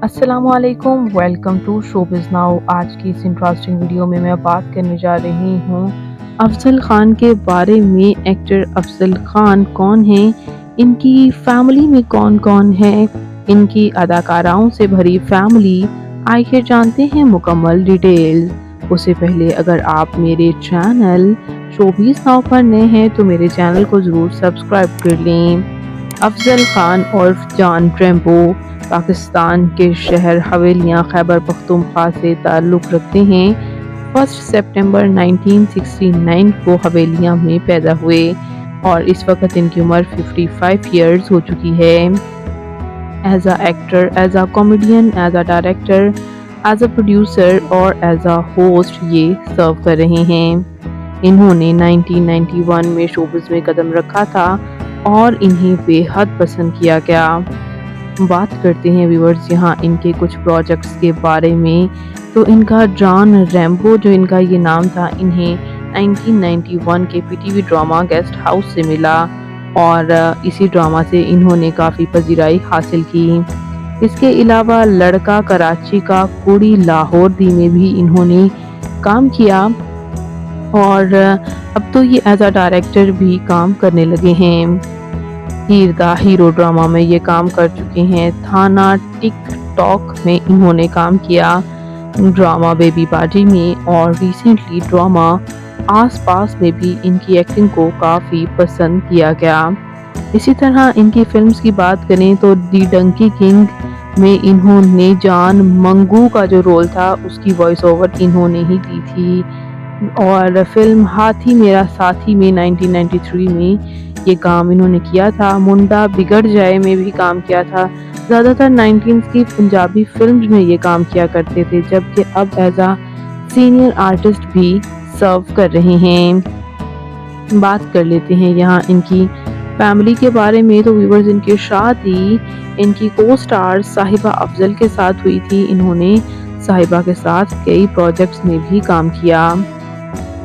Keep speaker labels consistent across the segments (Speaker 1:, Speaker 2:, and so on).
Speaker 1: अस्सलामुअलैकुम, welcome to showbiz now. आज की इस इंटरेस्टिंग वीडियो में मैं बात करने जा रही हूँ अफजल खान के बारे में। एक्टर अफजल खान कौन हैं, इनकी फैमिली में कौन कौन है, इनकी अदाकाराओं से भरी फैमिली। आइए जानते हैं मुकम्मल डिटेल्स। उससे पहले अगर आप मेरे चैनल शोबिज़ नाउ पर नए हैं तो मेरे चैनल को ज़रूर सब्सक्राइब कर लें। अफजल खान उर्फ जान ट्रेम्पो पाकिस्तान के शहर हवेलियाँ खैबर पख्तूनख्वा से ताल्लुक़ रखते हैं। 1 सितंबर 1969 को हवेलियाँ में पैदा हुए और इस वक्त इनकी उम्र 55 ईयर्स हो चुकी है। As a actor, as a comedian, as a director, as a producer और एज अ होस्ट ये सर्व कर रहे हैं। इन्होंने 1991 में शोबिज़ में कदम रखा था और इन्हें बेहद पसंद किया गया। बात करते हैं व्यूअर्स यहाँ इनके कुछ प्रोजेक्ट्स के बारे में। तो इनका जॉन रैम्बो जो इनका ये नाम था, इन्हें 1991 के पीटीवी ड्रामा गेस्ट हाउस से मिला और इसी ड्रामा से इन्होंने काफ़ी पजीराई हासिल की। इसके अलावा लड़का कराची का, कुड़ी लाहौर दी में भी इन्होंने काम किया और अब तो ये एज अ डायरेक्टर भी काम करने लगे हैं। हीर द हीरो ड्रामा में ये काम कर चुके हैं। थाना टिक टॉक में इन्होंने काम किया, ड्रामा बेबी बाजी में और रिसेंटली ड्रामा आस पास में भी इनकी एक्टिंग को काफ़ी पसंद किया गया। इसी तरह इनकी फिल्म्स की बात करें तो दी डंकी किंग में इन्होंने जान मंगू का जो रोल था उसकी वॉइस ओवर इन्होंने ही दी थी और फिल्म हाथी मेरा साथी में 1993 में ये काम इन्होंने किया था। मुंडा बिगड़ जाए में भी काम किया था। ज़्यादातर 19s की पंजाबी फिल्म्स में ये काम किया करते थे, जबकि अब एज अ सीनियर आर्टिस्ट भी सर्व कर रहे हैं। बात कर लेते हैं यहाँ इनकी फैमिली के बारे में। तो व्यूअर्स इनकी शादी इनकी को स्टार साहिबा अफजल के साथ हुई थी। इन्होंने साहिबा के साथ कई प्रोजेक्ट्स में भी काम किया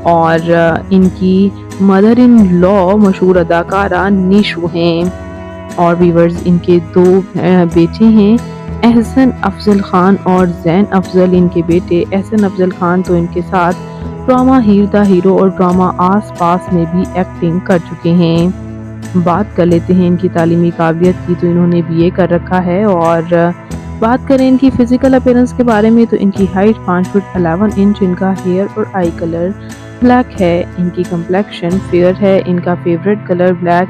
Speaker 1: और इनकी मदर इन लॉ मशहूर अदाकारा निशू हैं और व्यूअर्स इनके दो बेटे हैं, एहसन अफजल खान और जैन अफजल। इनके बेटे एहसन अफजल खान तो इनके साथ ड्रामा हीर द हीरो और ड्रामा आस पास में भी एक्टिंग कर चुके हैं। बात कर लेते हैं इनकी तालीमी काबिलियत की। तो इन्होंने बीए कर रखा है और बात करें इनकी फिजिकल अपीयरेंस के बारे में तो इनकी हाइट 5 फुट 11 इंच, इनका हेयर और आई कलर ब्लैक है, इनकी कम्प्लेक्शन फेयर है, इनका फेवरेट कलर ब्लैक,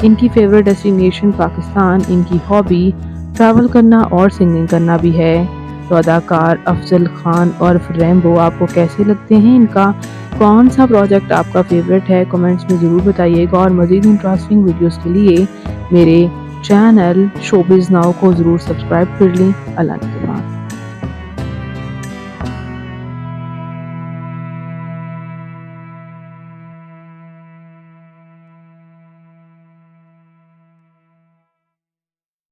Speaker 1: इनकी फेवरेट डेस्टिनेशन पाकिस्तान, इनकी हॉबी ट्रैवल करना और सिंगिंग करना भी है। तो अदाकार अफजल खान और रैम्बो आपको कैसे लगते हैं, इनका कौन सा प्रोजेक्ट आपका फेवरेट है, कमेंट्स में ज़रूर बताइएगा और मज़ीद इंटरेस्टिंग वीडियोस के लिए मेरे चैनल शोबिज़ नाउ को ज़रूर सब्सक्राइब कर लें। अल्लाह।